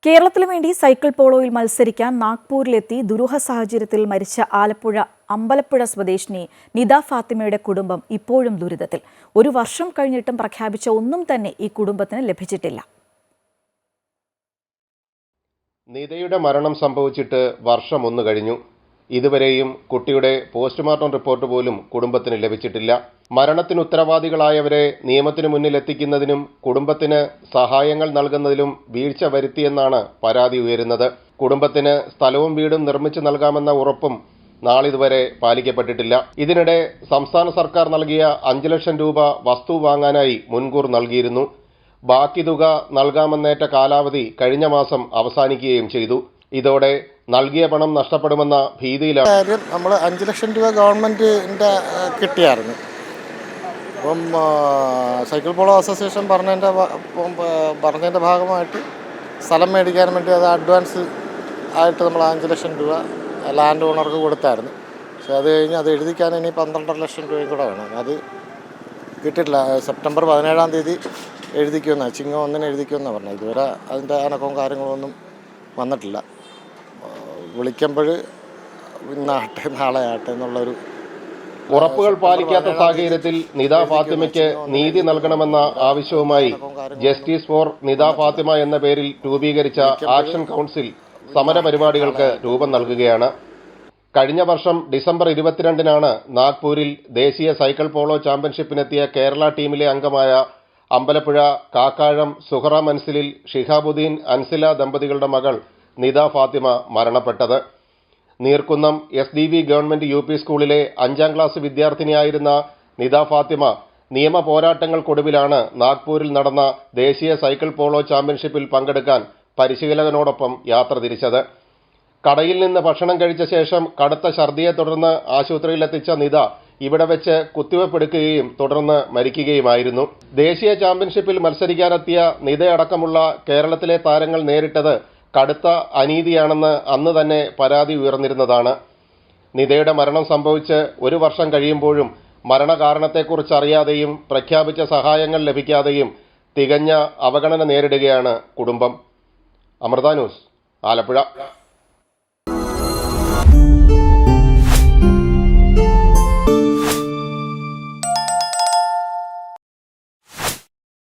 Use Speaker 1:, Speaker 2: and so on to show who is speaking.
Speaker 1: കേരളത്തിന് വേണ്ടി സൈക്കിൾ പോളോയിൽ മത്സരിക്കാൻ നാഗ്പൂരിലെത്തി ദുരൂഹ സാഹചര്യത്തിൽ മരിച്ച ആലപ്പുഴ അമ്പലപ്പുഴ സ്വദേശിനി നിദ ഫാത്തിമയുടെ കുടുംബം ഇപ്പോഴും ദുരിതത്തിൽ. ഒരു വർഷം കഴിഞ്ഞിട്ടും പ്രഖ്യാപിച്ച ഒന്നും തന്നെ ഈ കുടുംബത്തിന് ലഭിച്ചിട്ടില്ല.
Speaker 2: നിദയുടെ മരണം സംഭവിച്ചിട്ട് വർഷം ഒന്ന് കഴിഞ്ഞു. ഇതുവരെയും കുട്ടിയുടെ പോസ്റ്റ്മോർട്ടം റിപ്പോർട്ട് പോലും കുടുംബത്തിന് ലഭിച്ചിട്ടില്ല. മരണത്തിന് ഉത്തരവാദികളായവരെ നിയമത്തിന് മുന്നിൽ എത്തിക്കുന്നതിനും കുടുംബത്തിന് സഹായങ്ങൾ നൽകുന്നതിലും വീഴ്ച വരുത്തിയെന്നാണ് പരാതി ഉയരുന്നത്. കുടുംബത്തിന് സ്ഥലവും വീടും നിർമ്മിച്ചു നൽകാമെന്ന ഉറപ്പും നാളിതുവരെ പാലിക്കപ്പെട്ടിട്ടില്ല. ഇതിനിടെ സംസ്ഥാന സർക്കാർ നൽകിയ 5 ലക്ഷം രൂപ വസ്തു വാങ്ങാനായി മുൻകൂർ നൽകിയിരുന്നു. ബാക്കി തുക നൽകാമെന്നേറ്റ കാലാവധി കഴിഞ്ഞ മാസം അവസാനിക്കുകയും ചെയ്തു. ഇതോടെ നൽകിയ പണം നഷ്ടപ്പെടുമെന്ന ഭീതിയിലാണ്.
Speaker 3: നമ്മൾ 5 ലക്ഷം രൂപ ഗവൺമെൻറ്റിൻ്റെ കിട്ടിയായിരുന്നു. അപ്പം സൈക്കിൾ പോളോ അസോസിയേഷൻ പറഞ്ഞതിൻ്റെ ഭാഗമായിട്ട് സ്ഥലം മേടിക്കാൻ വേണ്ടി അത് അഡ്വാൻസ് ആയിട്ട് നമ്മൾ 5 ലക്ഷം രൂപ ലാൻഡ് ഓണർക്ക് കൊടുത്തായിരുന്നു. പക്ഷെ അത് കഴിഞ്ഞ് അത് എഴുതിക്കാൻ ഇനി 12.5 ലക്ഷം രൂപയും കൂടെ വേണം. അത് കിട്ടിയിട്ടില്ല. സെപ്റ്റംബർ 17-ാം തീയതി എഴുതിക്കുമെന്നാണ്, ചിങ്ങം 1-ന് എഴുതിക്കുമെന്നാണ് പറഞ്ഞത്. ഇതുവരെ അതിൻ്റെ അനക്കവും കാര്യങ്ങളൊന്നും വന്നിട്ടില്ല. വിളിക്കുമ്പോൾ ഇന്നാട്ടെ നാളെ ആട്ടെ എന്നുള്ളൊരു
Speaker 2: ഉറപ്പുകൾ പാലിക്കാത്ത സാഹചര്യത്തിൽ നിദ ഫാത്തിമയ്ക്ക് നീതി നൽകണമെന്ന ആവശ്യവുമായി ജസ്റ്റിസ് ഫോർ നിദ ഫാത്തിമ എന്ന പേരിൽ രൂപീകരിച്ച ആക്ഷൻ കൗൺസിൽ സമരപരിപാടികൾക്ക് രൂപം നൽകുകയാണ്. കഴിഞ്ഞ വർഷം ഡിസംബർ 22-നാണ് നാഗ്പൂരിൽ ദേശീയ സൈക്കിൾ പോളോ ചാമ്പ്യൻഷിപ്പിനെത്തിയ കേരള ടീമിലെ അംഗമായ അമ്പലപ്പുഴ കാക്കാഴം സുഹറ മൻസിലിൽ ഷിഹാബുദ്ദീൻ അൻസില ദമ്പതികളുടെ മകൾ നിദ ഫാത്തിമ മരണപ്പെട്ടത്. നീർക്കുന്നം SDV ഗവൺമെന്റ് UP സ്കൂളിലെ 5ാം ക്ലാസ് വിദ്യാർത്ഥിനിയായിരുന്ന നിദ ഫാത്തിമ നിയമ പോരാട്ടങ്ങൾക്കൊടുവിലാണ് നാഗ്പൂരിൽ നടന്ന ദേശീയ സൈക്കിൾ പോളോ ചാമ്പ്യൻഷിപ്പിൽ പങ്കെടുക്കാൻ പരിശീലകനോടൊപ്പം യാത്ര തിരിച്ചത്. കടയിൽ നിന്ന് ഭക്ഷണം കഴിച്ച ശേഷം കടുത്ത ഛർദിയെ തുടർന്ന് ആശുപത്രിയിലെത്തിച്ച നിദ ഇവിടെ വെച്ച് കുത്തിവെപ്പെടുക്കുകയും തുടർന്ന് മരിക്കുകയുമായിരുന്നു. ദേശീയ ചാമ്പ്യൻഷിപ്പിൽ മത്സരിക്കാനെത്തിയ നിദയടക്കമുള്ള കേരളത്തിലെ താരങ്ങൾ നേരിട്ടത് കടുത്ത അനീതിയാണെന്ന് അന്ന് തന്നെ പരാതി ഉയർന്നിരുന്നതാണ്. നിദയുടെ മരണം സംഭവിച്ച് ഒരു വർഷം കഴിയുമ്പോഴും മരണകാരണത്തെക്കുറിച്ച് അറിയാതെയും പ്രഖ്യാപിച്ച സഹായങ്ങൾ ലഭിക്കാതെയും തികഞ്ഞ അവഗണന നേരിടുകയാണ് കുടുംബം. അമൃത ന്യൂസ്, ആലപ്പുഴ.